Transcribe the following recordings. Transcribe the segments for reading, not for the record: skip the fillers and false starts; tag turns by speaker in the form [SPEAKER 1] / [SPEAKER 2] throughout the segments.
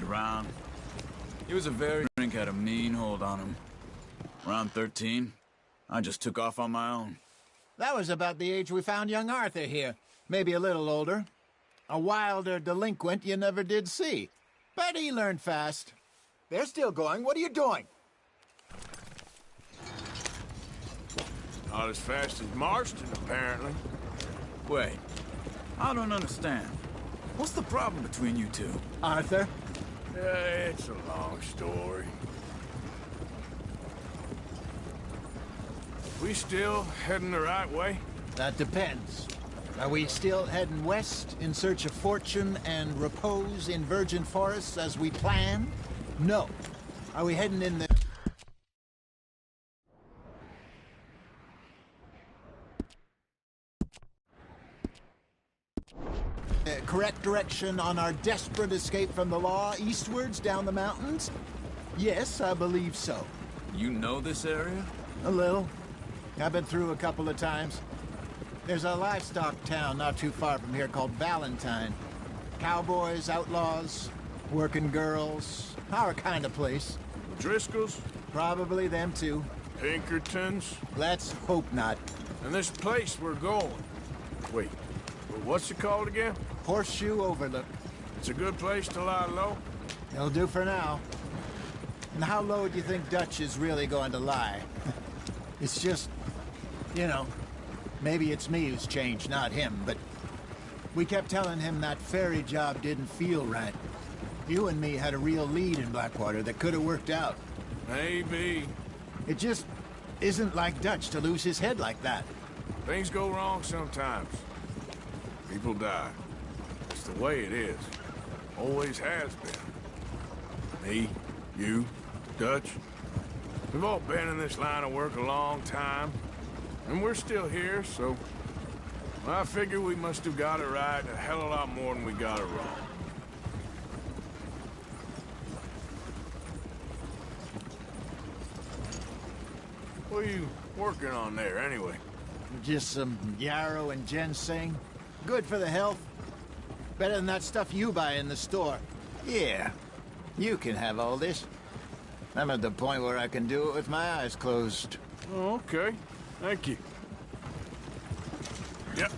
[SPEAKER 1] Around. He was a very drink had a mean hold on him. Around 13, I just took off on my own.
[SPEAKER 2] That was about the age we found young Arthur here. Maybe a little older. A wilder delinquent you never did see. But he learned fast. They're still going. What are you doing?
[SPEAKER 3] Not as fast as Marston, apparently.
[SPEAKER 1] Wait, I don't understand. What's the problem between you two?
[SPEAKER 2] Arthur?
[SPEAKER 3] It's a long story. We still heading the right way?
[SPEAKER 2] That depends. Are we still heading west in search of fortune and repose in virgin forests as we planned? No. Are we heading in the... correct direction on our desperate escape from the law eastwards down the mountains? Yes, I believe so.
[SPEAKER 1] You know this area?
[SPEAKER 2] A little. I've been through a couple of times. There's a livestock town not too far from here called Valentine. Cowboys, outlaws, working girls, our kind of place.
[SPEAKER 3] Driscolls?
[SPEAKER 2] Probably them too.
[SPEAKER 3] Pinkertons?
[SPEAKER 2] Let's hope not.
[SPEAKER 3] And this place we're going. Wait, what's it called again?
[SPEAKER 2] Horseshoe Overlook.
[SPEAKER 3] It's a good place to lie low?
[SPEAKER 2] It'll do for now. And how low do you think Dutch is really going to lie? It's just, you know, maybe it's me who's changed, not him, but we kept telling him that ferry job didn't feel right. You and me had a real lead in Blackwater that could have worked out.
[SPEAKER 3] Maybe.
[SPEAKER 2] It just isn't like Dutch to lose his head like that.
[SPEAKER 3] Things go wrong sometimes. People die. It's the way it is. Always has been. Me, you, Dutch. We've all been in this line of work a long time. And we're still here, so... I figure we must have got it right a hell of a lot more than we got it wrong. What are you working on there, anyway?
[SPEAKER 2] Just some yarrow and ginseng. Good for the health. Better than that stuff you buy in the store. Yeah, you can have all this. I'm at the point where I can do it with my eyes closed.
[SPEAKER 3] Oh, okay. Thank you. Yep.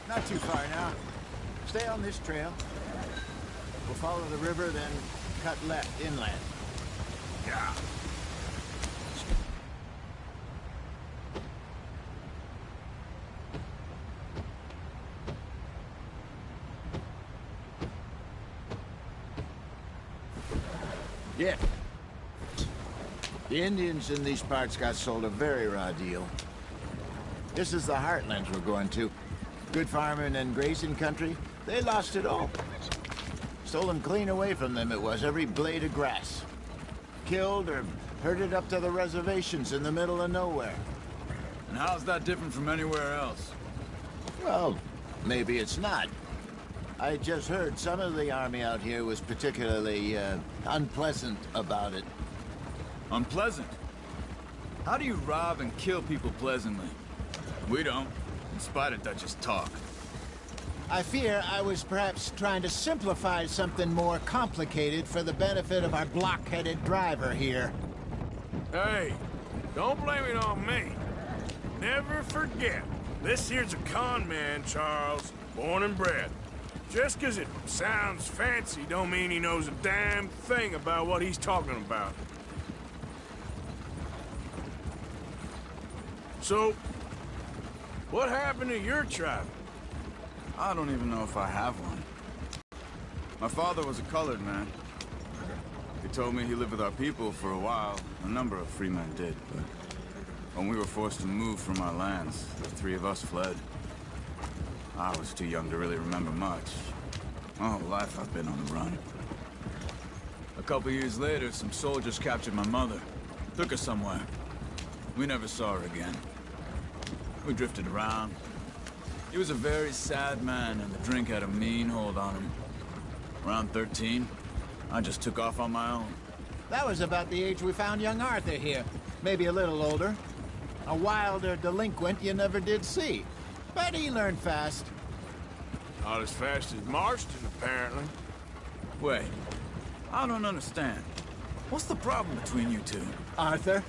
[SPEAKER 2] Not too far now. Stay on this trail. We'll follow the river, then cut left inland.
[SPEAKER 3] Yeah.
[SPEAKER 2] Yeah. The Indians in these parts got sold a very raw deal. This is the heartlands we're going to. Good farming and grazing country. They lost it all. Stolen clean away from them it was, every blade of grass. Killed or herded up to the reservations in the middle of nowhere.
[SPEAKER 1] And how's that different from anywhere else?
[SPEAKER 2] Well, maybe it's not. I just heard some of the army out here was particularly, unpleasant about it.
[SPEAKER 1] Unpleasant? How do you rob and kill people pleasantly? We don't. in spite of Dutch's talk.
[SPEAKER 2] I fear I was perhaps trying to simplify something more complicated for the benefit of our blockheaded driver here.
[SPEAKER 3] Hey, don't blame it on me. Never forget, this here's a con man, Charles, born and bred. Just 'cause it sounds fancy don't mean he knows a damn thing about what he's talking about. So, what happened to your tribe?
[SPEAKER 1] I don't even know if I have one. My father was a colored man. He told me he lived with our people for a while. A number of free men did, but when we were forced to move from our lands, the three of us fled. I was too young to really remember much. My whole life I've been on the run. A couple years later, some soldiers captured my mother. Took her somewhere. We never saw her again. We drifted around. He was a very sad man, and the drink had a mean hold on him. Around 13, I just took off on my own.
[SPEAKER 2] That was about the age we found young Arthur here. Maybe a little older. A wilder delinquent you never did see. But he learned fast.
[SPEAKER 3] Not as fast as Marston, apparently.
[SPEAKER 1] Wait, I don't understand. What's the problem between you two?
[SPEAKER 2] Arthur?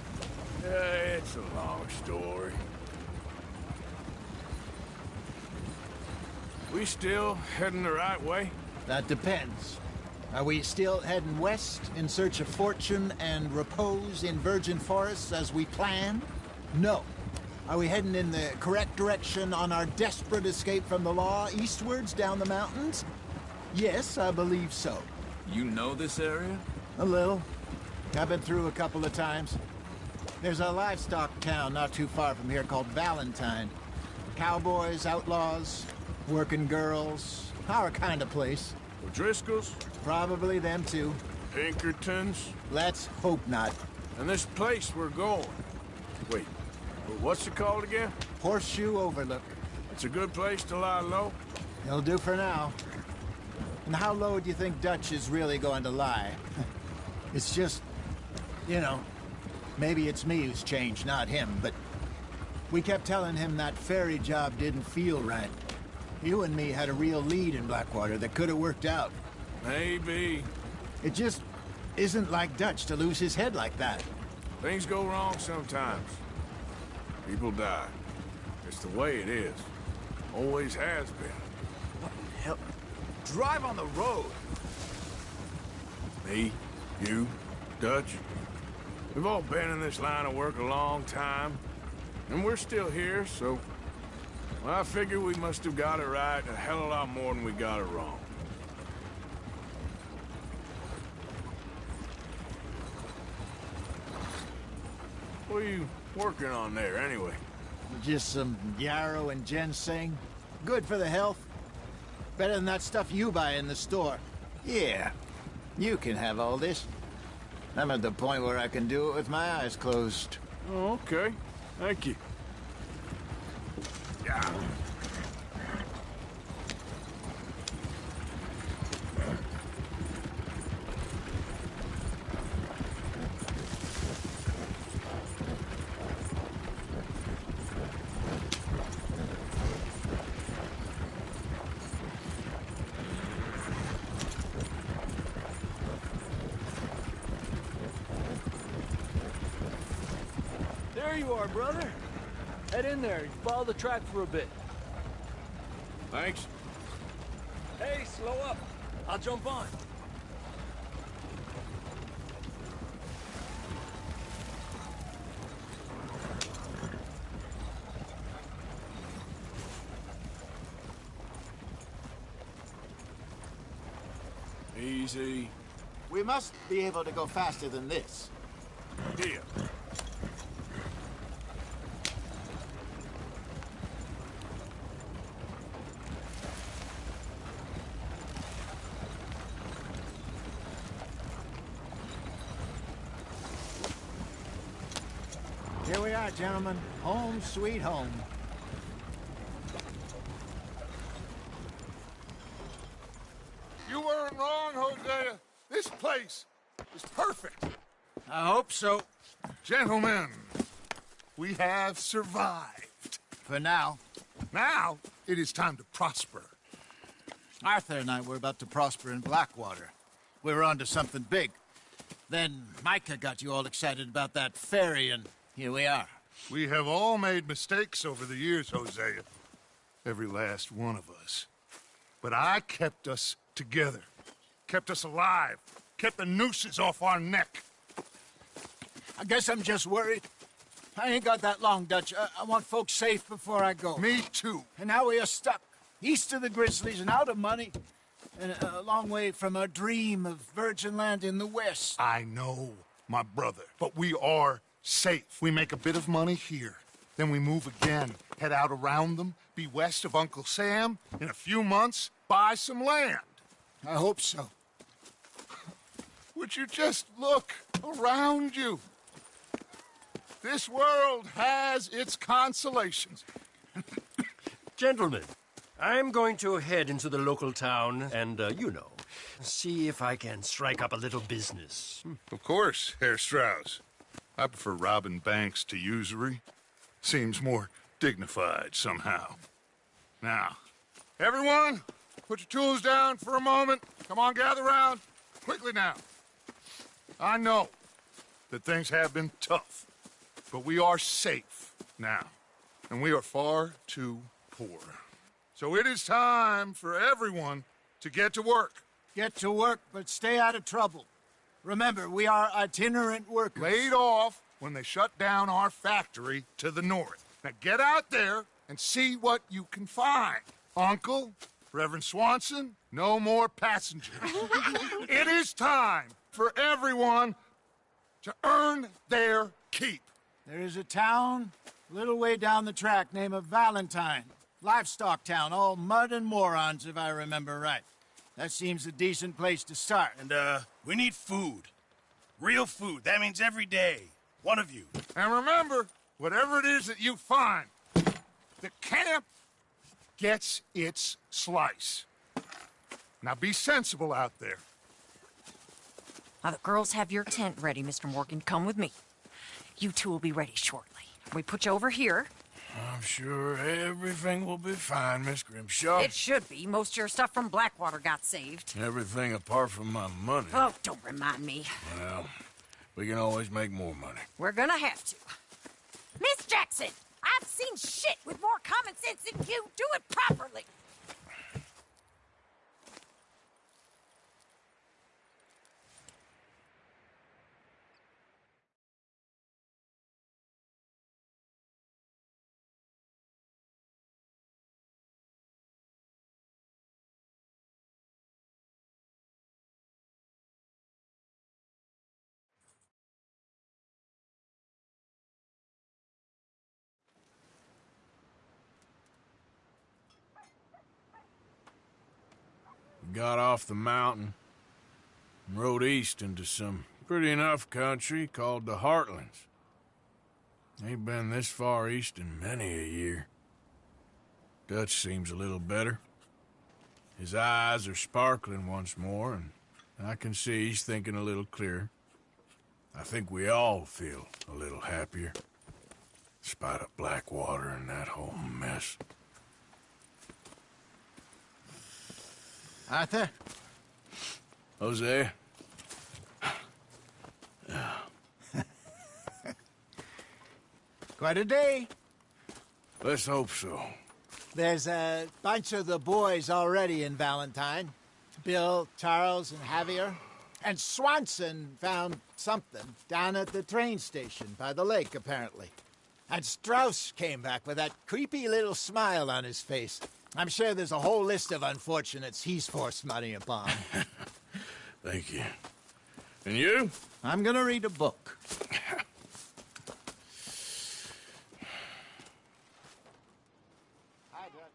[SPEAKER 3] It's a long story. We still heading the right way?
[SPEAKER 2] That depends. Are we still heading west in search of fortune and repose in virgin forests as we planned? No. Are we heading in the correct direction on our desperate escape from the law eastwards down the mountains? Yes, I believe so.
[SPEAKER 1] You know this area?
[SPEAKER 2] A little. I've been through a couple of times. There's a livestock town not too far from here called Valentine. Cowboys, outlaws, working girls, our kind of place.
[SPEAKER 3] O'Driscoll's?
[SPEAKER 2] Probably them too.
[SPEAKER 3] Pinkertons?
[SPEAKER 2] Let's hope not.
[SPEAKER 3] And this place we're going. Wait, what's it called again?
[SPEAKER 2] Horseshoe Overlook.
[SPEAKER 3] It's a good place to lie low?
[SPEAKER 2] It'll do for now. And how low do you think Dutch is really going to lie? It's just, you know, maybe it's me who's changed, not him, but we kept telling him that ferry job didn't feel right. You and me had a real lead in Blackwater that could have worked out.
[SPEAKER 3] Maybe.
[SPEAKER 2] It just isn't like Dutch to lose his head like that.
[SPEAKER 3] Things go wrong sometimes. People die. It's the way it is. Always has been.
[SPEAKER 1] What the hell? Drive on the road!
[SPEAKER 3] Me, you, Dutch. We've all been in this line of work a long time. And we're still here, so... well, I figure we must have got it right a hell of a lot more than we got it wrong. What are you working on there, anyway?
[SPEAKER 2] Just some yarrow and ginseng. Good for the health. Better than that stuff you buy in the store. Yeah, you can have all this. I'm at the point where I can do it with my eyes closed.
[SPEAKER 3] Oh, okay. Thank you. Yeah.
[SPEAKER 4] There you are, brother. Head in there and follow the track for a bit.
[SPEAKER 3] Thanks.
[SPEAKER 4] Hey, slow up. I'll jump on.
[SPEAKER 3] Easy.
[SPEAKER 2] We must be able to go faster than this.
[SPEAKER 3] Deal.
[SPEAKER 2] Here we are, gentlemen. Home sweet home.
[SPEAKER 5] You weren't wrong, Hosea. This place is perfect.
[SPEAKER 2] I hope so.
[SPEAKER 5] Gentlemen, we have survived.
[SPEAKER 2] For now.
[SPEAKER 5] Now, it is time to prosper.
[SPEAKER 2] Arthur and I were about to prosper in Blackwater. We were onto something big. Then Micah got you all excited about that ferry, and here we are.
[SPEAKER 5] We have all made mistakes over the years, Hosea. Every last one of us. But I kept us together. Kept us alive. Kept the nooses off our neck.
[SPEAKER 2] I guess I'm just worried. I ain't got that long, Dutch. I want folks safe before I go.
[SPEAKER 5] Me too.
[SPEAKER 2] And now we are stuck, east of the Grizzlies and out of money, and a long way from our dream of virgin land in the west.
[SPEAKER 5] I know, my brother, but we are safe. We make a bit of money here. Then we move again, head out around them, be west of Uncle Sam. In a few months, buy some land.
[SPEAKER 2] I hope so.
[SPEAKER 5] Would you just look around you? This world has its consolations.
[SPEAKER 6] Gentlemen, I'm going to head into the local town and, see if I can strike up a little business.
[SPEAKER 5] Of course, Herr Strauss. I prefer robbing banks to usury. Seems more dignified somehow. Now, everyone, put your tools down for a moment. Come on, gather round. Quickly now. I know that things have been tough, but we are safe now, and we are far too poor. So it is time for everyone to get to work.
[SPEAKER 2] Get to work, but stay out of trouble. Remember, we are itinerant workers.
[SPEAKER 5] Laid off when they shut down our factory to the north. Now get out there and see what you can find. Uncle, Reverend Swanson, no more passengers. It is time for everyone to earn their keep.
[SPEAKER 2] There is a town a little way down the track named Valentine. Livestock town, all mud and morons, if I remember right. That seems a decent place to start.
[SPEAKER 7] And, we need food. Real food. That means every day. One of you.
[SPEAKER 5] And remember, whatever it is that you find, the camp gets its slice. Now be sensible out there.
[SPEAKER 8] Now, the girls have your tent ready, Mr. Morgan. Come with me. You two will be ready shortly. We put you over here.
[SPEAKER 3] I'm sure everything will be fine, Miss Grimshaw.
[SPEAKER 8] It should be. Most of your stuff from Blackwater got saved.
[SPEAKER 3] Everything apart from my money.
[SPEAKER 8] Oh, don't remind me.
[SPEAKER 3] Well, we can always make more money.
[SPEAKER 8] We're gonna have to. Miss Jackson, I've seen shit with more common sense than you. Do it properly.
[SPEAKER 3] Got off the mountain and rode east into some pretty enough country called the Heartlands. Ain't been this far east in many a year. Dutch seems a little better. His eyes are sparkling once more, and I can see he's thinking a little clearer. I think we all feel a little happier, in spite of Blackwater and that whole mess.
[SPEAKER 2] Arthur?
[SPEAKER 3] Jose?
[SPEAKER 2] Quite a day.
[SPEAKER 3] Let's hope so.
[SPEAKER 2] There's a bunch of the boys already in Valentine. Bill, Charles, and Javier. And Swanson found something down at the train station by the lake, apparently. And Strauss came back with that creepy little smile on his face. I'm sure there's a whole list of unfortunates he's forced money upon.
[SPEAKER 3] Thank you. And you?
[SPEAKER 2] I'm gonna read a book. Hi, Dutch.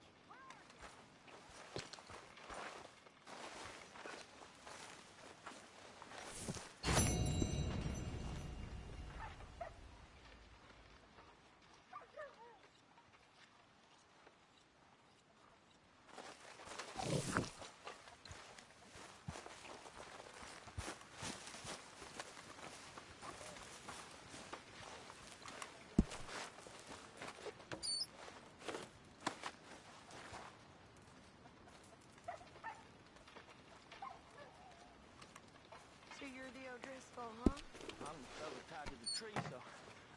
[SPEAKER 4] tree, so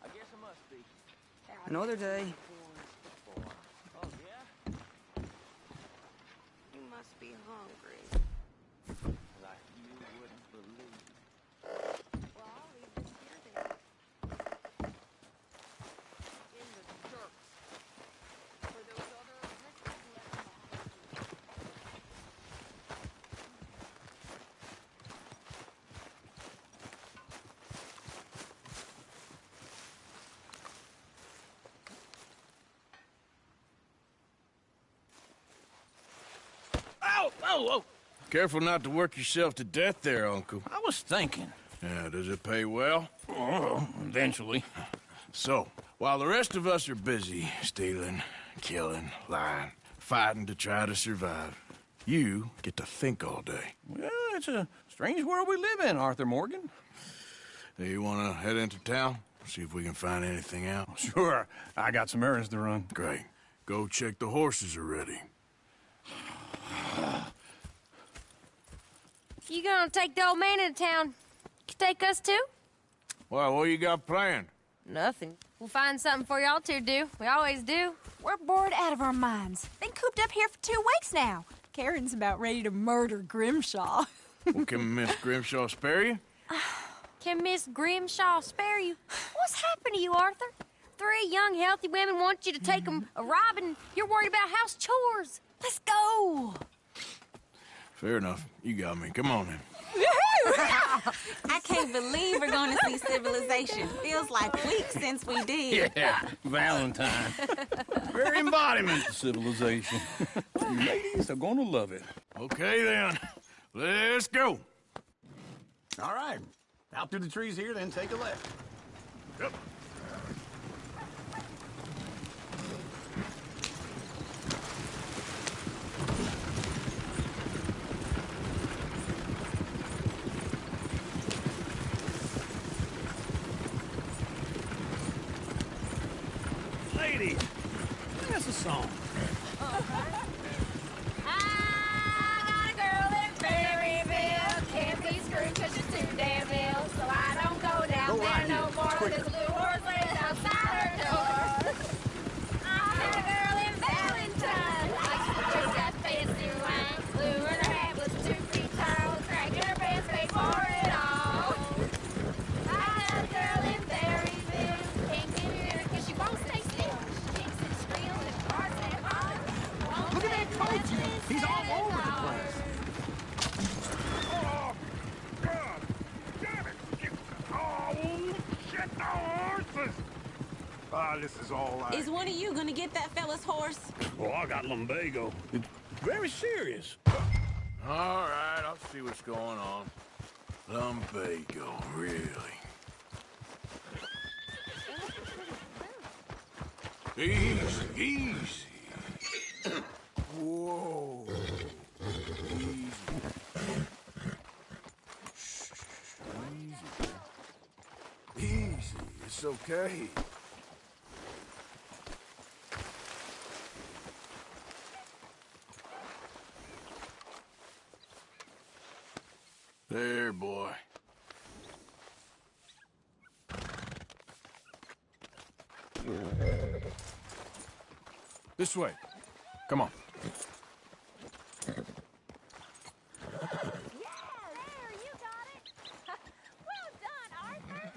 [SPEAKER 4] I guess I must be.
[SPEAKER 9] Another day.
[SPEAKER 4] Oh, yeah?
[SPEAKER 10] You must be hungry.
[SPEAKER 4] Like you wouldn't believe.
[SPEAKER 10] Well, I'll leave this here then. In the dirt. For those other listeners who have
[SPEAKER 7] Ow! Oh, oh!
[SPEAKER 3] Careful not to work yourself to death there, Uncle.
[SPEAKER 7] I was thinking.
[SPEAKER 3] Yeah, does it pay well?
[SPEAKER 7] Oh, eventually.
[SPEAKER 3] So, while the rest of us are busy stealing, killing, lying, fighting to try to survive, you get to think all day.
[SPEAKER 7] Well, it's a strange world we live in, Arthur Morgan.
[SPEAKER 3] Hey, you want to head into town? See if we can find anything out?
[SPEAKER 7] Sure, I got some errands to run.
[SPEAKER 3] Great. Go check the horses are ready.
[SPEAKER 10] You gonna take the old man into town? You take us too?
[SPEAKER 3] Well, what you got planned?
[SPEAKER 10] Nothing. We'll find something for y'all to do. We always do.
[SPEAKER 8] We're bored out of our minds. Been cooped up here for 2 weeks now. Karen's about ready to murder Grimshaw.
[SPEAKER 3] Well, can Miss Grimshaw spare you?
[SPEAKER 10] Can Miss Grimshaw spare you? What's happened to you, Arthur? 3 young, healthy women want you to take them a robbing. You're worried about house chores.
[SPEAKER 8] Let's go.
[SPEAKER 3] Fair enough. You got me. Come on then.
[SPEAKER 9] I can't believe we're going to see civilization. Feels like weeks since we did.
[SPEAKER 7] Yeah, Valentine. Very embodiment of civilization. You ladies are gonna love it.
[SPEAKER 3] Okay then. Let's go.
[SPEAKER 11] All right. Out through the trees here, then take a left.
[SPEAKER 3] Yep.
[SPEAKER 7] Ladies, sing us a song.
[SPEAKER 10] I got a girl in Berryville. Can't be screwed 'cause she's too damn ill. So I don't go down there no more. There's a blue horse laying outside her door. I met a girl in Valentine. Like she drinks that fancy wine. Blue in her hat was 2 feet tall. Cracking her pants, paid for it all. I got a girl in Berryville. Can't get her 'cause she won't stay still. She kicks and squeals and barks and hollers.
[SPEAKER 11] Look at that coach. He's all over the place.
[SPEAKER 5] Oh, God! Damn it! Oh, shit, the horses! Ah, this is all I...
[SPEAKER 9] Is one of you going to get that fella's horse?
[SPEAKER 7] Oh, I got lumbago. It's very serious.
[SPEAKER 3] All right, I'll see what's going on. Lumbago, really? Easy, easy. Whoa. Easy. Easy. Easy. It's okay. There, boy.
[SPEAKER 7] This way. Come on.
[SPEAKER 10] Yeah, there, you got it. Well done, Arthur.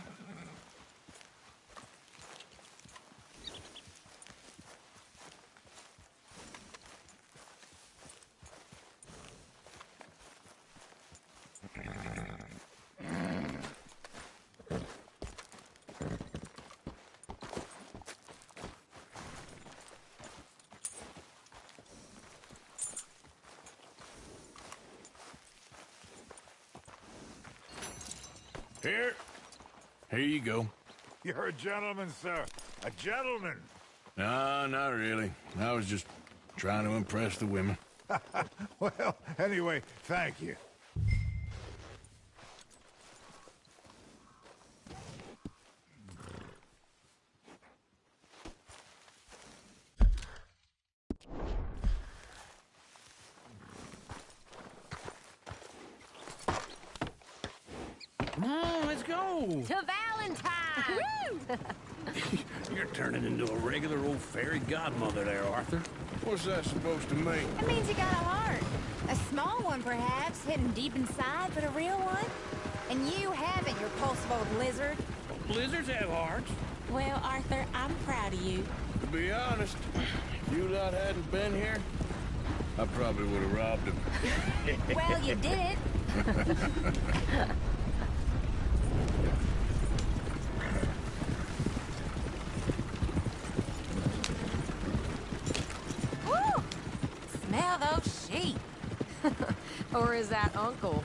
[SPEAKER 3] Here you go.
[SPEAKER 5] You're a gentleman, sir. A gentleman.
[SPEAKER 3] No, not really. I was just trying to impress the women.
[SPEAKER 5] Well, anyway, thank you.
[SPEAKER 6] Come on, let's go.
[SPEAKER 10] To Valentine.
[SPEAKER 7] You're turning into a regular old fairy godmother there, Arthur.
[SPEAKER 3] What's that supposed to mean?
[SPEAKER 10] It means you got a heart. A small one, perhaps, hidden deep inside, but a real one. And you haven't, you repulsive old lizard.
[SPEAKER 7] Lizards have hearts.
[SPEAKER 9] Well, Arthur, I'm proud of you.
[SPEAKER 3] To be honest, if you lot hadn't been here, I probably would have robbed him.
[SPEAKER 10] Well, you did it.
[SPEAKER 8] Woo! Smell those sheep. Or is that Uncle?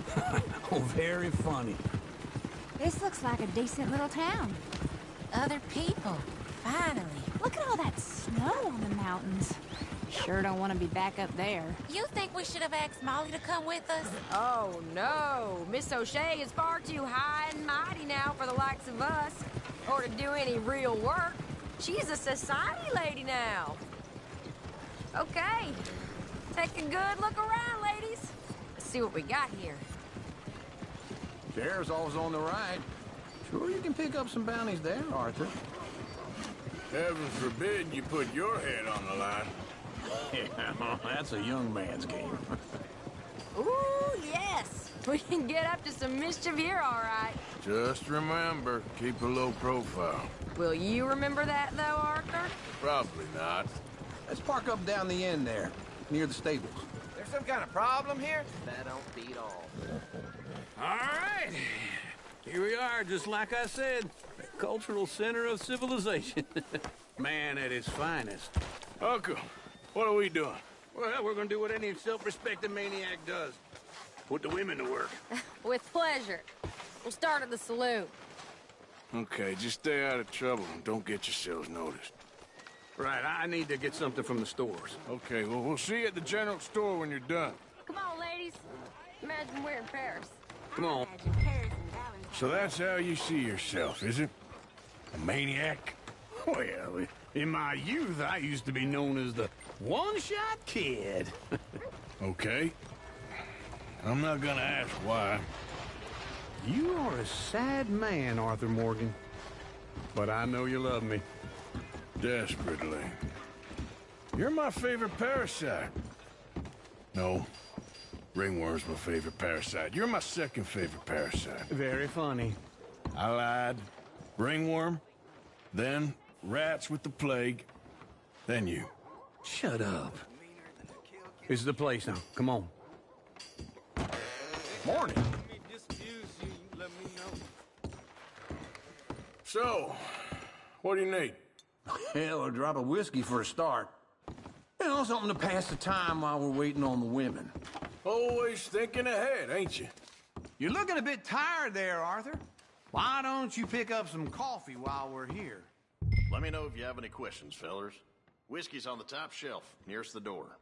[SPEAKER 7] Oh, very funny.
[SPEAKER 10] This looks like a decent little town.
[SPEAKER 8] Other people. Finally.
[SPEAKER 10] Look at all that snow on the mountains. Sure don't want to be back up there.
[SPEAKER 8] You think we should have asked Molly to come with us?
[SPEAKER 12] Oh, no. Miss O'Shea is far too high and mighty now for the likes of us. Or to do any real work. She's a society lady now. Okay. Take a good look around, ladies. Let's see what we got here.
[SPEAKER 11] Sheriff's always on the right. Sure you can pick up some bounties there, Arthur.
[SPEAKER 3] Heaven forbid you put your head on the line.
[SPEAKER 11] Yeah, that's a young man's game.
[SPEAKER 12] Ooh, yes. We can get up to some mischief here, all right.
[SPEAKER 3] Just remember, keep a low profile.
[SPEAKER 12] Will you remember that, though, Arthur?
[SPEAKER 3] Probably not.
[SPEAKER 11] Let's park up down the end there, near the stables.
[SPEAKER 13] There's some kind of problem here? That don't beat all.
[SPEAKER 7] All right. Here we are, just like I said. The cultural center of civilization. Man at his finest.
[SPEAKER 3] Uncle, what are we doing?
[SPEAKER 7] Well, we're gonna do what any self-respecting maniac does. Put the women to work.
[SPEAKER 12] With pleasure. We'll start at the saloon.
[SPEAKER 3] Okay, just stay out of trouble and don't get yourselves noticed.
[SPEAKER 7] Right, I need to get something from the stores.
[SPEAKER 3] Okay, well, we'll see you at the general store when you're done.
[SPEAKER 12] Come on, ladies. Imagine we're in Paris.
[SPEAKER 7] Come on.
[SPEAKER 3] So that's how you see yourself, is it? A maniac?
[SPEAKER 7] Well, in my youth, I used to be known as the one-shot kid.
[SPEAKER 3] Okay. I'm not gonna ask why.
[SPEAKER 11] You are a sad man, Arthur Morgan. But I know you love me.
[SPEAKER 3] Desperately. You're my favorite parasite. No. Ringworm's my favorite parasite. You're my second favorite parasite.
[SPEAKER 11] Very funny.
[SPEAKER 3] I lied. Ringworm. Then rats with the plague. Then you.
[SPEAKER 11] Shut up. This is the place now. Come on.
[SPEAKER 3] Morning. So, what do you need?
[SPEAKER 11] Hell, a drop of whiskey for a start. You know, something to pass the time while we're waiting on the women.
[SPEAKER 3] Always thinking ahead, ain't you?
[SPEAKER 11] You're looking a bit tired there, Arthur. Why don't you pick up some coffee while we're here?
[SPEAKER 14] Let me know if you have any questions, fellers. Whiskey's on the top shelf, nearest the door.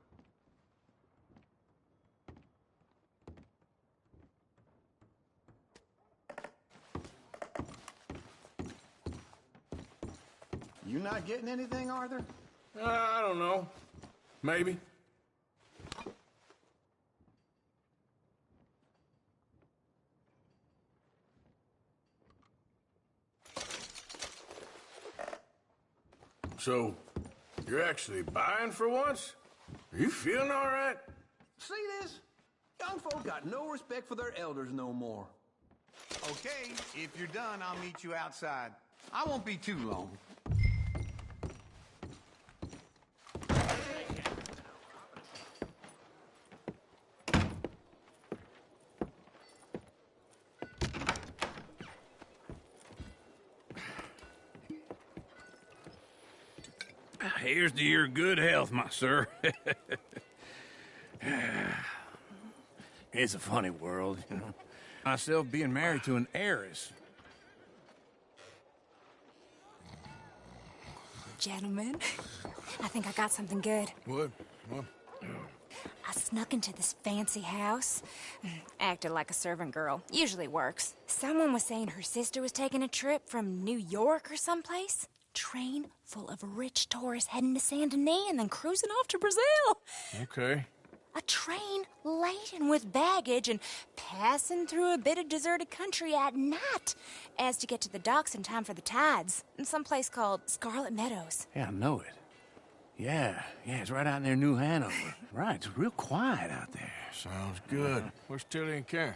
[SPEAKER 11] You not getting anything, Arthur?
[SPEAKER 3] I don't know. Maybe. So, you're actually buying for once? Are you feeling all right?
[SPEAKER 11] See this? Young folk got no respect for their elders no more. Okay, if you're done, I'll meet you outside. I won't be too long.
[SPEAKER 7] Here's to your good health, my sir. It's a funny world, you know.
[SPEAKER 11] Myself being married to an heiress.
[SPEAKER 10] Gentlemen, I think I got something good.
[SPEAKER 3] What?
[SPEAKER 10] I snuck into this fancy house. Acted like a servant girl. Usually works. Someone was saying her sister was taking a trip from New York or someplace. Train full of rich tourists heading to Saint Denis and then cruising off to Brazil.
[SPEAKER 3] Okay.
[SPEAKER 15] A train laden with baggage and passing through a bit of deserted country at night as to get to the docks in time for the tides in some place called Scarlet Meadows.
[SPEAKER 7] Yeah, I know it. Yeah, it's right out near New Hanover. Right, it's real quiet out there.
[SPEAKER 3] Sounds good. Where's Tilly and Karen?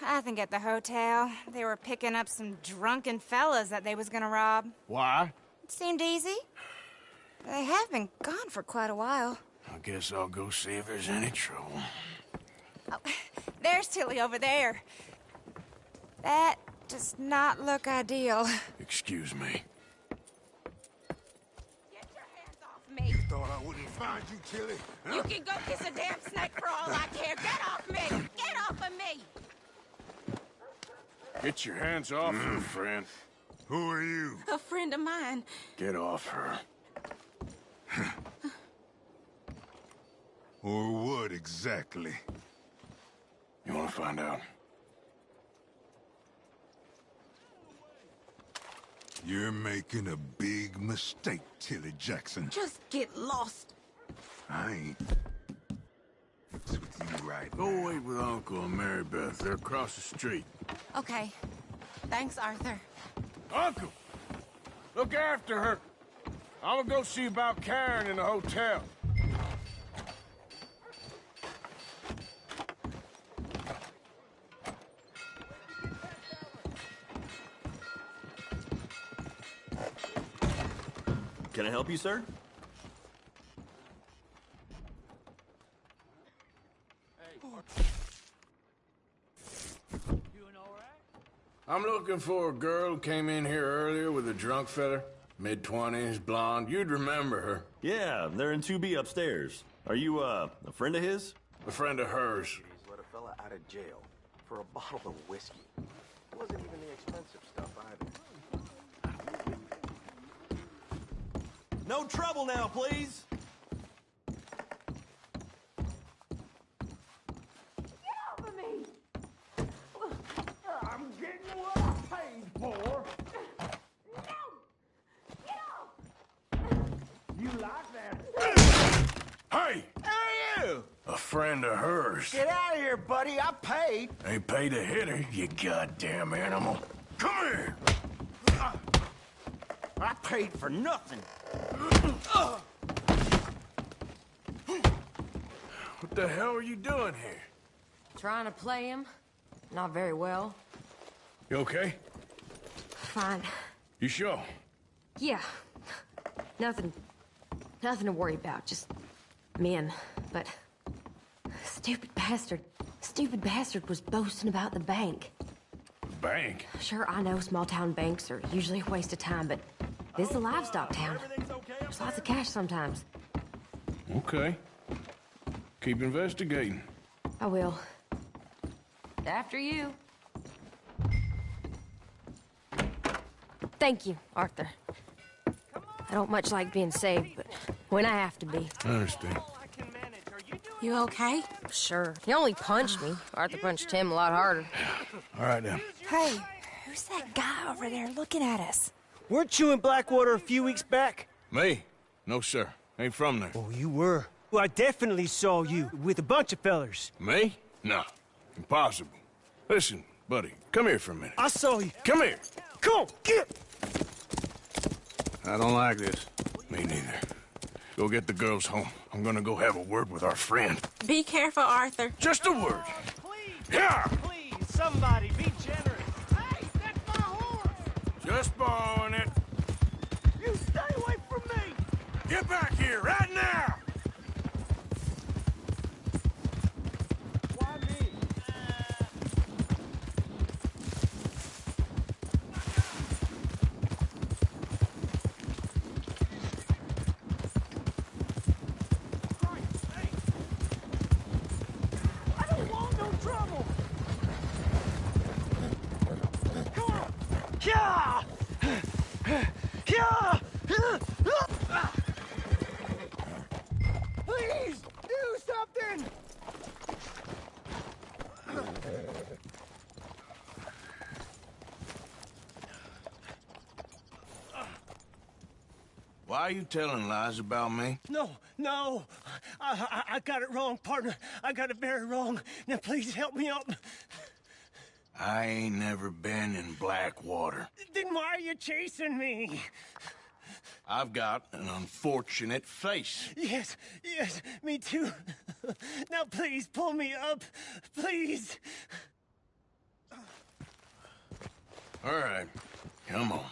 [SPEAKER 15] I think at the hotel. They were picking up some drunken fellas that they was gonna rob.
[SPEAKER 3] Why?
[SPEAKER 15] It seemed easy. They have been gone for quite a while.
[SPEAKER 3] I guess I'll go see if there's any trouble.
[SPEAKER 15] Oh, there's Tilly over there. That does not look ideal.
[SPEAKER 3] Excuse me.
[SPEAKER 15] Get your hands off me.
[SPEAKER 5] You thought I wouldn't find you, Tilly?
[SPEAKER 15] You can go kiss a damn snake for all I care. Get off me! Get off of me!
[SPEAKER 3] Get your hands off her, friend.
[SPEAKER 5] Who are you?
[SPEAKER 9] A friend of mine.
[SPEAKER 3] Get off her.
[SPEAKER 5] Or what exactly?
[SPEAKER 3] You want to find out?
[SPEAKER 5] You're making a big mistake, Tilly Jackson.
[SPEAKER 9] Just get lost.
[SPEAKER 5] I ain't. What's with you right
[SPEAKER 3] Go
[SPEAKER 5] now?
[SPEAKER 3] wait with Uncle and Mary Beth. They're across the street.
[SPEAKER 9] Okay. Thanks, Arthur.
[SPEAKER 3] Uncle! Look after her. I'm gonna go see about Karen in the hotel.
[SPEAKER 16] Can I help you, sir?
[SPEAKER 3] I'm looking for a girl who came in here earlier with a drunk fella. Mid-20s, blonde. You'd remember her.
[SPEAKER 16] Yeah, they're in 2B upstairs. Are you, a friend of his?
[SPEAKER 3] A friend of hers.
[SPEAKER 13] He's let a fella out of jail for a bottle of whiskey. It wasn't even the expensive stuff either.
[SPEAKER 16] No trouble now, please.
[SPEAKER 10] Get off of me! I'm getting what I paid for. No! Get off!
[SPEAKER 11] You like that?
[SPEAKER 3] Hey!
[SPEAKER 11] Hey, you!
[SPEAKER 3] A friend of hers.
[SPEAKER 11] Get out of here, buddy. I paid.
[SPEAKER 3] Ain't paid to hit her, you goddamn animal. Come here!
[SPEAKER 11] I paid for nothing.
[SPEAKER 3] What the hell are you doing here?
[SPEAKER 12] Trying to play him. Not very well.
[SPEAKER 3] You okay?
[SPEAKER 12] Fine.
[SPEAKER 3] You sure?
[SPEAKER 12] Yeah. Nothing to worry about. Just men. But stupid bastard was boasting about the bank.
[SPEAKER 3] Bank?
[SPEAKER 12] Sure, I know small town banks are usually a waste of time, but this is a livestock town. There's lots of cash sometimes.
[SPEAKER 3] Okay. Keep investigating.
[SPEAKER 12] I will. After you. Thank you, Arthur. I don't much like being saved, but when I have to be.
[SPEAKER 3] I understand.
[SPEAKER 9] You okay?
[SPEAKER 12] Sure. He only punched me. Arthur punched him a lot harder.
[SPEAKER 3] All right, then.
[SPEAKER 15] Hey, who's that guy over there looking at us?
[SPEAKER 4] Weren't you in Blackwater a few weeks back?
[SPEAKER 3] Me? No, sir. Ain't from there.
[SPEAKER 4] Oh, you were. Well, I definitely saw you with a bunch of fellers.
[SPEAKER 3] Me? No. Impossible. Listen, buddy, come here for a minute.
[SPEAKER 4] I saw you.
[SPEAKER 3] Come here.
[SPEAKER 4] Come on, get!
[SPEAKER 3] I don't like this. Me neither. Go get the girls home. I'm gonna go have a word with our friend.
[SPEAKER 9] Be careful, Arthur.
[SPEAKER 3] Just a word.
[SPEAKER 4] Please,
[SPEAKER 3] Yeah!
[SPEAKER 4] please, somebody, be generous.
[SPEAKER 10] Hey, that's my horse!
[SPEAKER 3] Just borrowing it.
[SPEAKER 4] You stay away from me!
[SPEAKER 3] Get back here right now!
[SPEAKER 4] Why me? I don't want no trouble! Come on! Yeah! Yeah!
[SPEAKER 3] Are you telling lies about me?
[SPEAKER 6] No, no. I got it wrong, partner. I got it very wrong. Now, please help me out.
[SPEAKER 3] I ain't never been in Blackwater.
[SPEAKER 6] Then why are you chasing me?
[SPEAKER 3] I've got an unfortunate face.
[SPEAKER 6] Yes, yes, me too. Now, please, pull me up. Please.
[SPEAKER 3] All right, come on.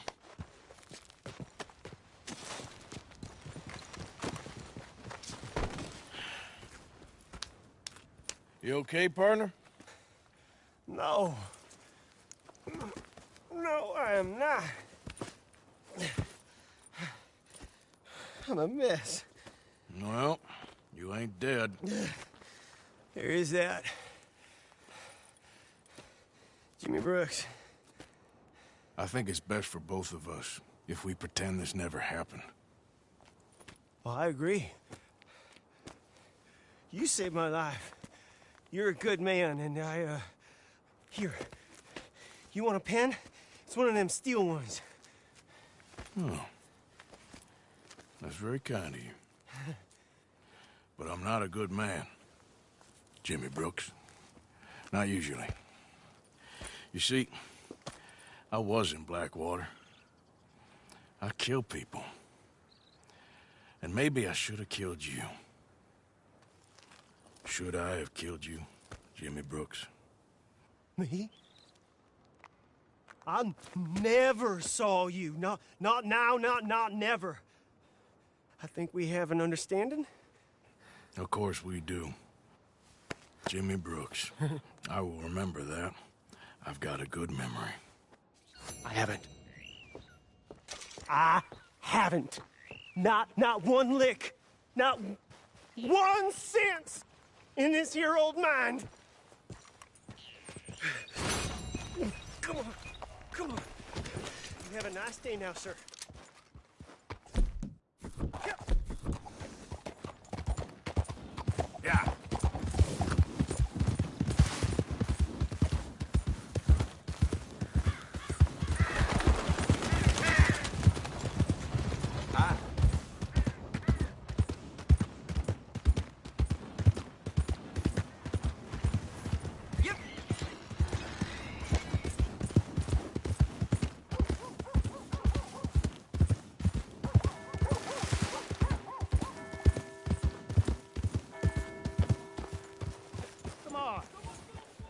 [SPEAKER 3] You okay, partner?
[SPEAKER 6] No. No, I am not. I'm a mess.
[SPEAKER 3] Well, you ain't dead.
[SPEAKER 6] There is that. Jimmy Brooks.
[SPEAKER 3] I think it's best for both of us if we pretend this never happened.
[SPEAKER 6] Well, I agree. You saved my life. You're a good man, and Here. You want a pen? It's one of them steel ones.
[SPEAKER 3] Oh. That's very kind of you. But I'm not a good man, Jimmy Brooks. Not usually. You see, I was in Blackwater. I killed people. And maybe I should have killed you. Should I have killed you, Jimmy Brooks?
[SPEAKER 6] Me? I never saw you. Not now, not never. I think we have an understanding.
[SPEAKER 3] Of course we do. Jimmy Brooks. I will remember that. I've got a good memory.
[SPEAKER 6] I haven't. I haven't. Not one lick. Not 1 cent in this here old mind. Come on. Come on. You have a nice day now, sir.
[SPEAKER 3] Yeah.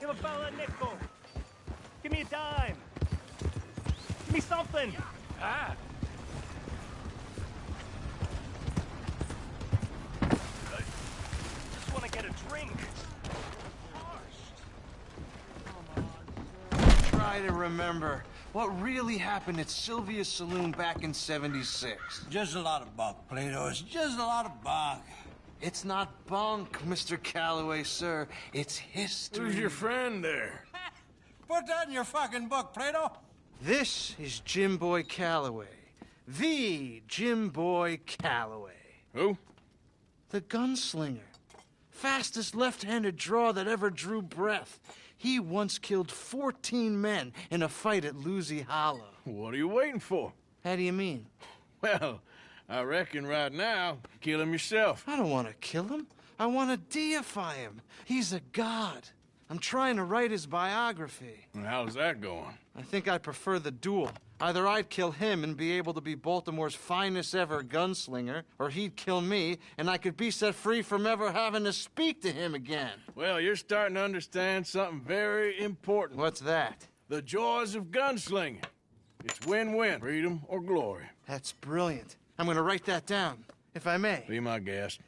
[SPEAKER 6] Give a fella a nickel. Give me a dime. Give me something.
[SPEAKER 4] Ah.
[SPEAKER 6] Just want to get a drink.
[SPEAKER 17] Try to remember what really happened at Sylvia's Saloon back in '76.
[SPEAKER 18] Just a lot of bunk, Plato. It's just a lot of bunk.
[SPEAKER 17] It's not bunk, Mr. Calloway, sir. It's history.
[SPEAKER 3] Who's your friend there?
[SPEAKER 18] Put that in your fucking book, Plato.
[SPEAKER 17] This is Jim Boy Calloway. The Jim Boy Calloway.
[SPEAKER 3] Who?
[SPEAKER 17] The gunslinger. Fastest left-handed draw that ever drew breath. He once killed 14 men in a fight at Lucy Hollow.
[SPEAKER 3] What are you waiting for?
[SPEAKER 17] How do you mean?
[SPEAKER 3] Well, I reckon right now, kill him yourself.
[SPEAKER 17] I don't want to kill him. I want to deify him. He's a god. I'm trying to write his biography.
[SPEAKER 3] And how's that going?
[SPEAKER 17] I think I prefer the duel. Either I'd kill him and be able to be Baltimore's finest ever gunslinger, or he'd kill me and I could be set free from ever having to speak to him again.
[SPEAKER 3] Well, you're starting to understand something very important.
[SPEAKER 17] What's that?
[SPEAKER 3] The joys of gunslinging. It's win-win, freedom or glory.
[SPEAKER 17] That's brilliant. I'm going to write that down, if I may.
[SPEAKER 3] Be my guest.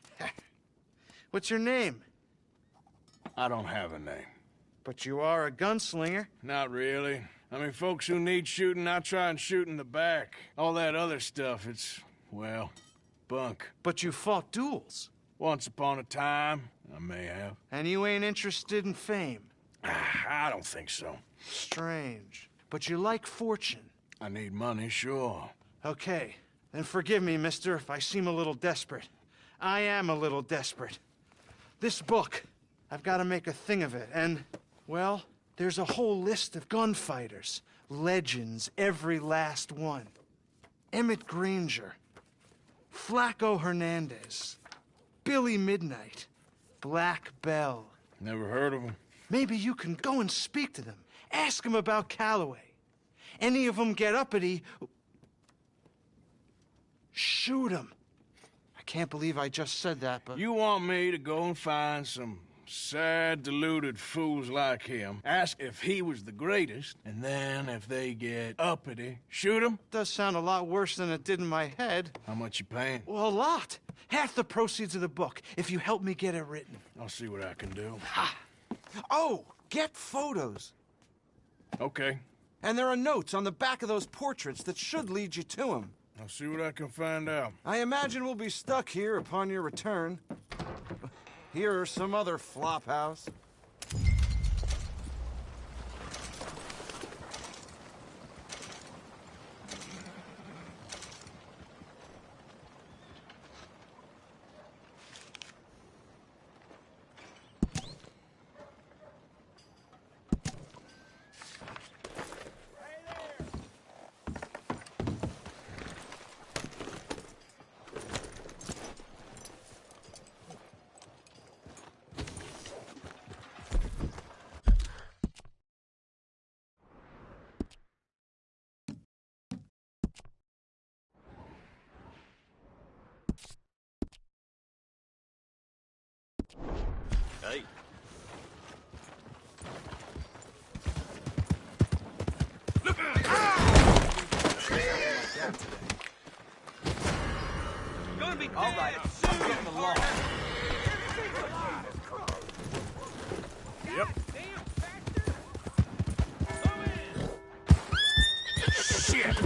[SPEAKER 17] What's your name?
[SPEAKER 3] I don't have a name.
[SPEAKER 17] But you are a gunslinger.
[SPEAKER 3] Not really. I mean, folks who need shooting, I try and shoot in the back. All that other stuff, it's, well, bunk.
[SPEAKER 17] But you fought duels.
[SPEAKER 3] Once upon a time, I may have.
[SPEAKER 17] And you ain't interested in fame?
[SPEAKER 3] I don't think so.
[SPEAKER 17] Strange. But you like fortune.
[SPEAKER 3] I need money, sure.
[SPEAKER 17] Okay. Then forgive me, mister, if I seem a little desperate. I am a little desperate. This book, I've got to make a thing of it, and, well, there's a whole list of gunfighters. Legends, every last one. Emmett Granger. Flaco Hernandez, Billy Midnight, Black Bell.
[SPEAKER 3] Never heard of him.
[SPEAKER 17] Maybe you can go and speak to them. Ask them about Calloway. Any of them get uppity, shoot them. I can't believe I just said that, but...
[SPEAKER 3] You want me to go and find some sad, deluded fools like him, ask if he was the greatest, and then if they get uppity, shoot him?
[SPEAKER 17] Does sound a lot worse than it did in my head.
[SPEAKER 3] How much you paying?
[SPEAKER 17] Well, a lot. Half the proceeds of the book, if you help me get it written.
[SPEAKER 3] I'll see what I can do.
[SPEAKER 17] Ha! Oh, get photos.
[SPEAKER 3] Okay.
[SPEAKER 17] And there are notes on the back of those portraits that should lead you to him.
[SPEAKER 3] I'll see what I can find out.
[SPEAKER 17] I imagine we'll be stuck here upon your return. Here or some other flop house.
[SPEAKER 14] Hey.
[SPEAKER 11] Gonna be all right. I'm getting along.
[SPEAKER 3] Yep. Shit!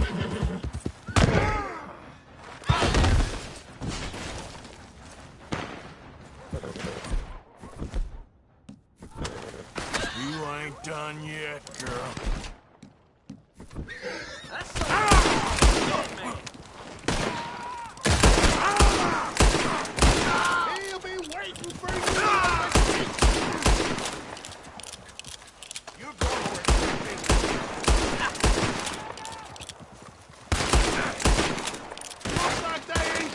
[SPEAKER 3] You ain't done yet, girl. He'll be waiting for you. You're going for it. Looks like they ain't.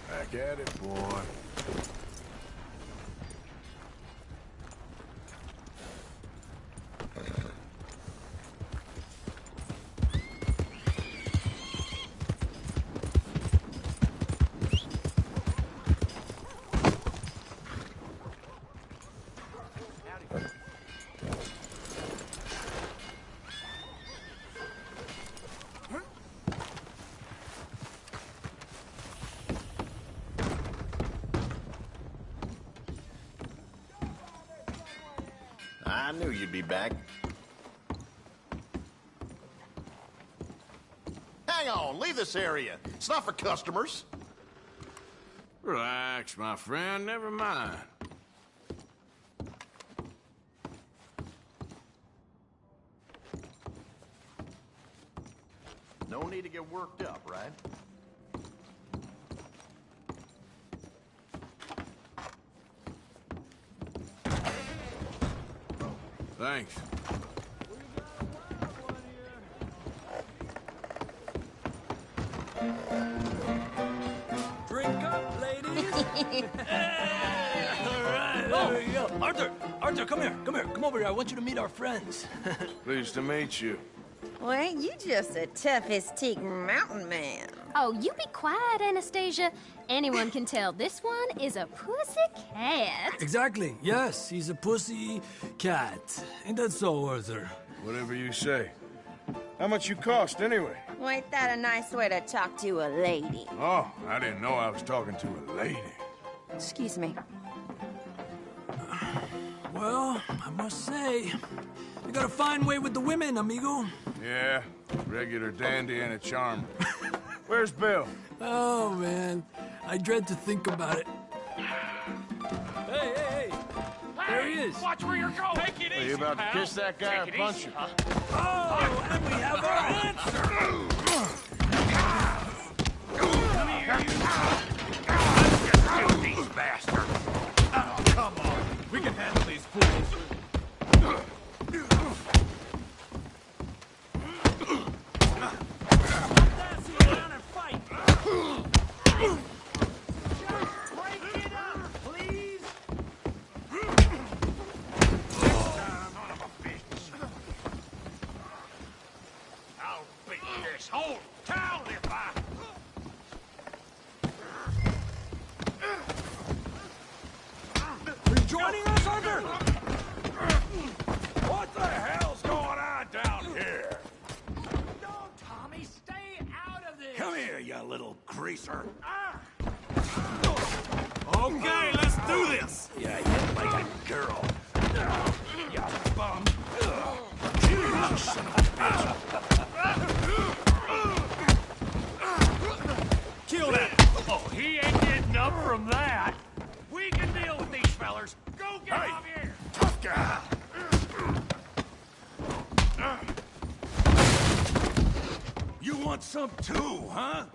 [SPEAKER 3] Back at it, boy.
[SPEAKER 14] I knew you'd be back. Hang on, leave this area. It's not for customers.
[SPEAKER 3] Relax, my friend. Never mind.
[SPEAKER 14] No need to get worked up, right?
[SPEAKER 3] Thanks.
[SPEAKER 4] Drink up, ladies. All right, there we go. Arthur, come here. Come over here. I want you to meet our friends.
[SPEAKER 3] Pleased to meet you.
[SPEAKER 19] Well, ain't you just a tough-as-teak mountain man?
[SPEAKER 10] Oh, you be quiet, Anastasia. Anyone can tell this one is a pussy cat.
[SPEAKER 4] Exactly. Yes, he's a pussy cat. Ain't that so, Arthur?
[SPEAKER 3] Whatever you say. How much you cost, anyway?
[SPEAKER 19] Well, ain't that a nice way to talk to a lady?
[SPEAKER 3] Oh, I didn't know I was talking to a lady.
[SPEAKER 19] Excuse me.
[SPEAKER 4] Well, I must say, you got a fine way with the women, amigo.
[SPEAKER 3] Yeah, regular dandy and a charmer. Where's Bill?
[SPEAKER 4] Oh, man. I dread to think about it. Hey! There he is.
[SPEAKER 20] Watch where you're going. Take it easy,
[SPEAKER 3] Are you about
[SPEAKER 20] pal.
[SPEAKER 3] to kiss that guy or punch him?
[SPEAKER 4] Oh, and we have our answer.
[SPEAKER 20] Come here, you. Let's get rid of these bastards. Oh, come on. We can handle these fools. Whole town if I...
[SPEAKER 4] Are you joining us, Arthur?
[SPEAKER 20] What the hell's going on down here?
[SPEAKER 4] No, Tommy, stay out of this.
[SPEAKER 20] Come here, you little greaser.
[SPEAKER 4] Okay,
[SPEAKER 20] let's do this. Yeah, you like a girl. You bum. You son of a bitch. Kill that! Oh, he ain't getting up from that. We can deal with these fellers. Go get him out here. Tough guy. You want some too, huh?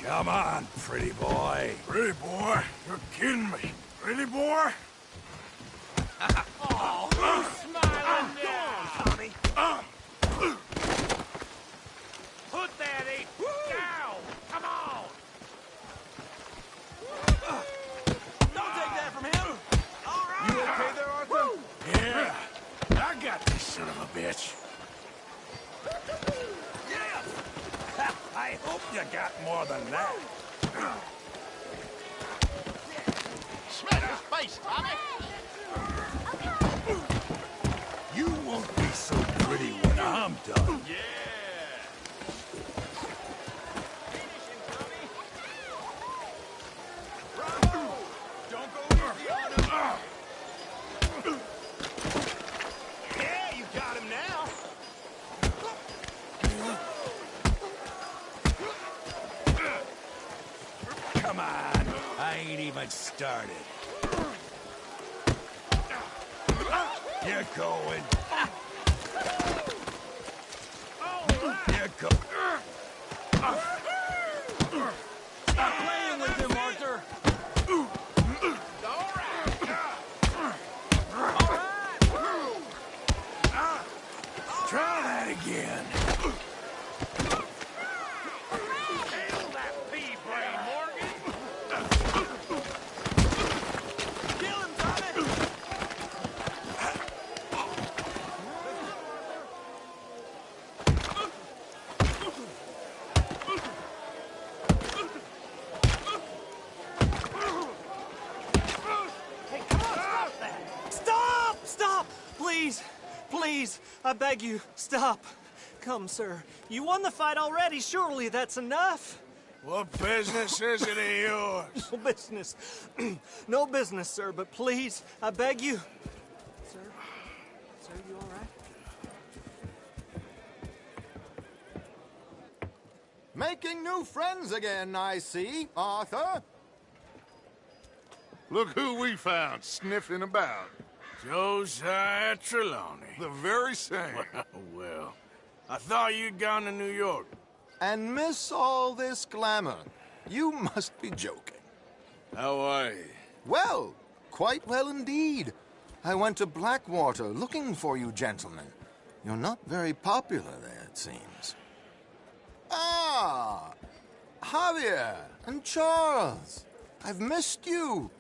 [SPEAKER 20] Come on, pretty boy.
[SPEAKER 3] Pretty boy? You're kidding me. Pretty boy?
[SPEAKER 20] Oh, who's smiling now? Go on, Tommy. Put that ape down! Come on!
[SPEAKER 11] Don't take that from him. All right.
[SPEAKER 3] You okay there, Arthur?
[SPEAKER 20] Yeah, I got this son of a bitch. Yeah! I hope you got more than that.
[SPEAKER 14] Smack his face, Tommy!
[SPEAKER 20] You won't be so pretty when I'm done.
[SPEAKER 14] Yeah!
[SPEAKER 11] Don't go easy on him. Yeah, you got him now.
[SPEAKER 20] Come on, I ain't even started. You're going. You're going.
[SPEAKER 4] Stop playing with him, Arthur.
[SPEAKER 20] Try that again.
[SPEAKER 14] Hail that pea-brain, Morgan!
[SPEAKER 11] Kill him, Tommy.
[SPEAKER 20] Hey, come on, stop that!
[SPEAKER 21] Stop! Stop! Please! Please! I beg you, stop. Come, sir. You won the fight already. Surely that's enough.
[SPEAKER 3] What business is it of yours?
[SPEAKER 21] No business. No business, sir, but please, I beg you. Sir? Sir, you all right?
[SPEAKER 1] Making new friends again, I see, Arthur.
[SPEAKER 5] Look who we found sniffing about.
[SPEAKER 3] Josiah Trelawney.
[SPEAKER 5] The very same.
[SPEAKER 3] Well, I thought you'd gone to New York.
[SPEAKER 1] And miss all this glamour. You must be joking.
[SPEAKER 3] How are you?
[SPEAKER 1] Well, quite well indeed. I went to Blackwater looking for you gentlemen. You're not very popular there, it seems. Ah, Javier and Charles. I've missed you.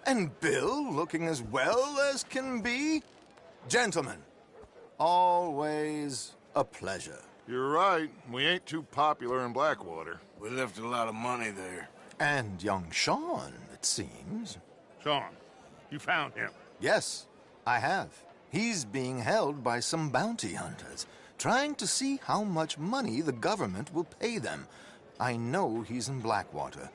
[SPEAKER 1] And Bill looking as well as can be. Gentlemen, always a pleasure.
[SPEAKER 5] You're right. We ain't too popular in Blackwater.
[SPEAKER 3] We left a lot of money there.
[SPEAKER 1] And young Sean, it seems.
[SPEAKER 5] Sean, you found him?
[SPEAKER 1] Yes, I have. He's being held by some bounty hunters, trying to see how much money the government will pay them. I know he's in Blackwater,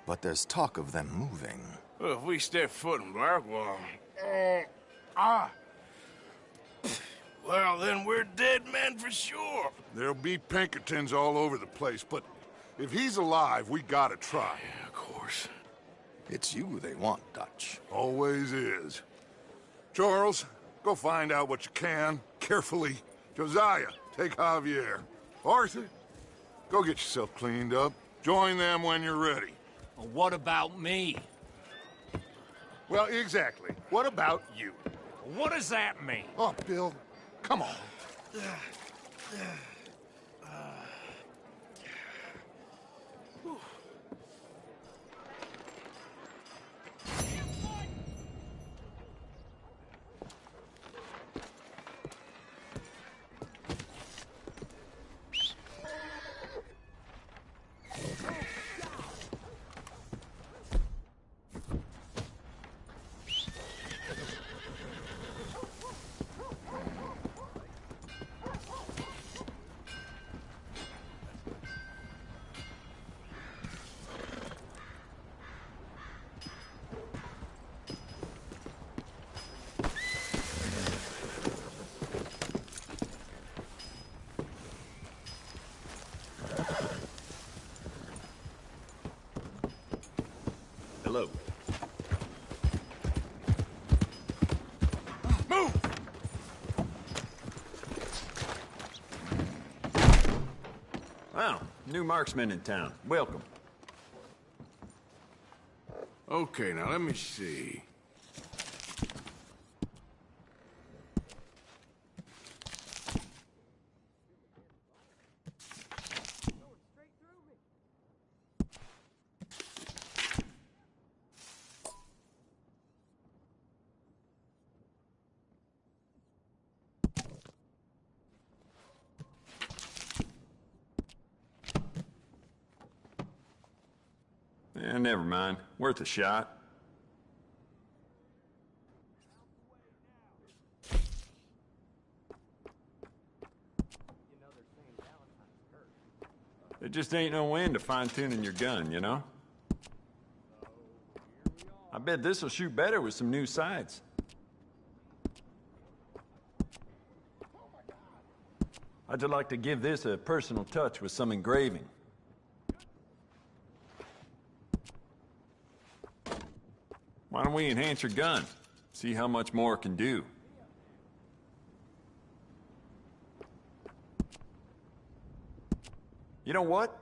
[SPEAKER 1] but there's talk of them moving.
[SPEAKER 3] Well, if we step foot in Blackwater... Well, then we're dead men for sure.
[SPEAKER 5] There'll be Pinkertons all over the place, but if he's alive, we gotta try.
[SPEAKER 3] Yeah, of course.
[SPEAKER 1] It's you they want, Dutch.
[SPEAKER 5] Always is. Charles, go find out what you can, carefully. Josiah, take Javier. Arthur, go get yourself cleaned up. Join them when you're ready.
[SPEAKER 20] Well, what about me?
[SPEAKER 5] Well, exactly. What about you?
[SPEAKER 20] What does that mean?
[SPEAKER 5] Oh, Bill, come on.
[SPEAKER 16] Hello.
[SPEAKER 5] Move!
[SPEAKER 16] Wow, new marksman in town. Welcome.
[SPEAKER 3] Okay, now let me see.
[SPEAKER 16] Never mind. Worth a shot. There just ain't no end to fine-tuning your gun, you know? I bet this'll shoot better with some new sights. I'd just like to give this a personal touch with some engraving. Why don't we enhance your gun? See how much more it can do. You know what?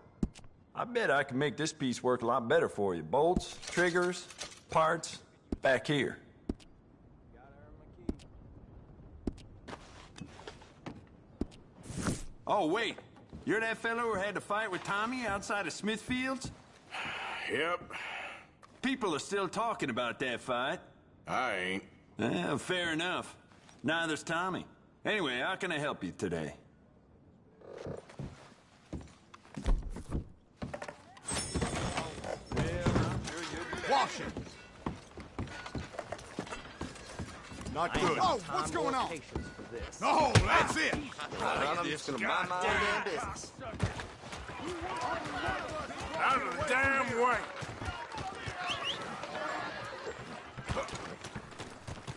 [SPEAKER 16] I bet I can make this piece work a lot better for you. Bolts, triggers, parts, back here. Oh, wait. You're that fellow who had to fight with Tommy outside of Smithfield's?
[SPEAKER 3] Yep.
[SPEAKER 16] People are still talking about that fight.
[SPEAKER 3] I ain't.
[SPEAKER 16] Fair enough. Neither's Tommy. Anyway, how can I help you today?
[SPEAKER 1] Wash it.
[SPEAKER 5] Not good.
[SPEAKER 1] Oh, what's going on?
[SPEAKER 5] No, that's it.
[SPEAKER 1] I'm just gonna mind my own damn business.
[SPEAKER 3] Out of the damn way!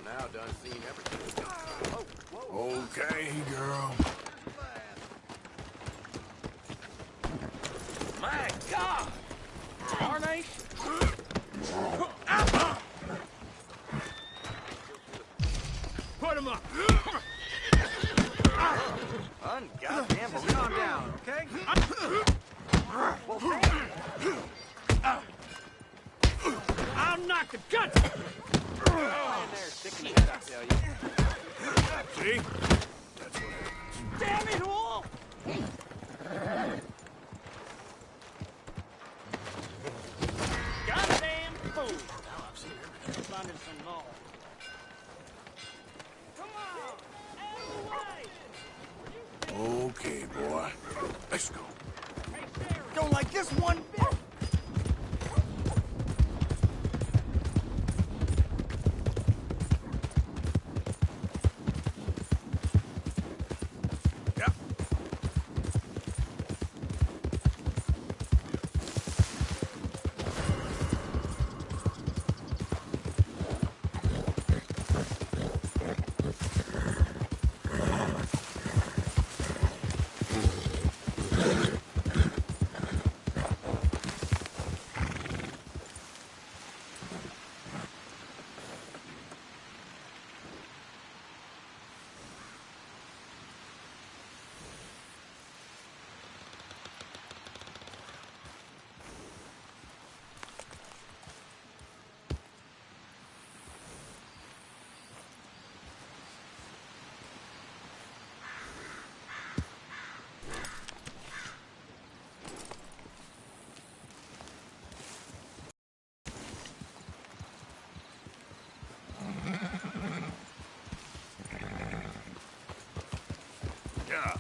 [SPEAKER 13] Now done seen everything.
[SPEAKER 3] Okay, girl.
[SPEAKER 7] My God! Tarnation!
[SPEAKER 21] Put him up!
[SPEAKER 13] Ungoddamn,
[SPEAKER 21] Calm down, okay?
[SPEAKER 7] I'll knock the guts!
[SPEAKER 13] in there, sticking your head, I tell you.
[SPEAKER 3] See?
[SPEAKER 7] Damn it all! Goddamn fool! Now I've seen everything. Finding some more. Come on! Out of the way!
[SPEAKER 3] Okay, boy. Let's go.
[SPEAKER 21] Don't like this one bit!
[SPEAKER 3] Yeah.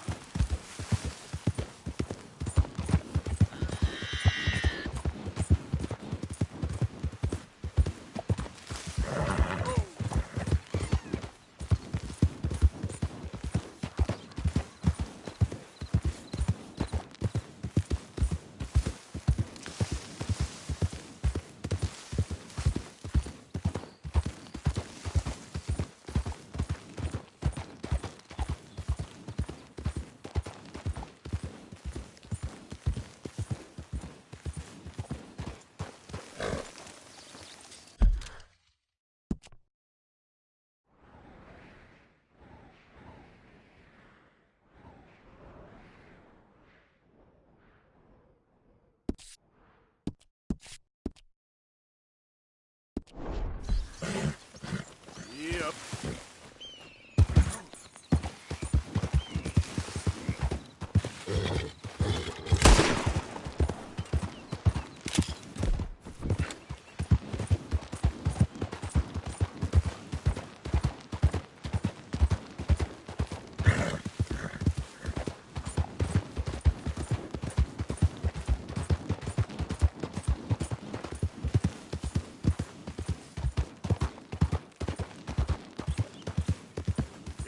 [SPEAKER 3] Yep.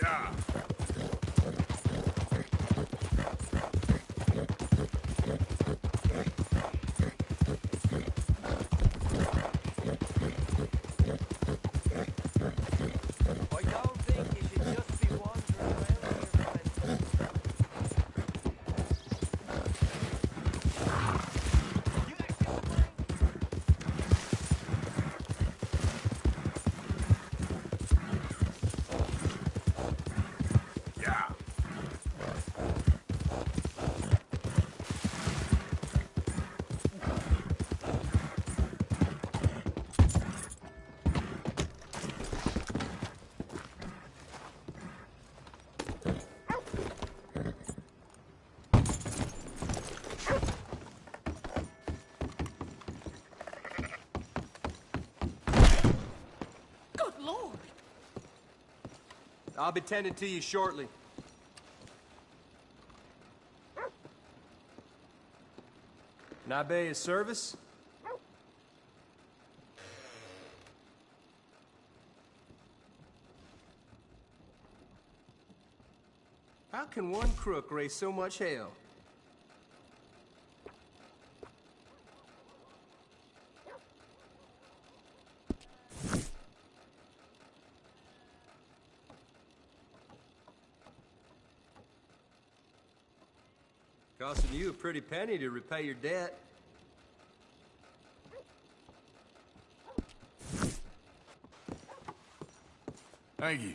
[SPEAKER 3] Yeah.
[SPEAKER 21] I don't think you should just be wandering around here, friend.
[SPEAKER 3] Yeah.
[SPEAKER 21] Good Lord! I'll be tending to you shortly. Can I be of service? How can one crook raise so much hell?
[SPEAKER 6] Costing you a pretty penny to repay your debt.
[SPEAKER 3] Thank you.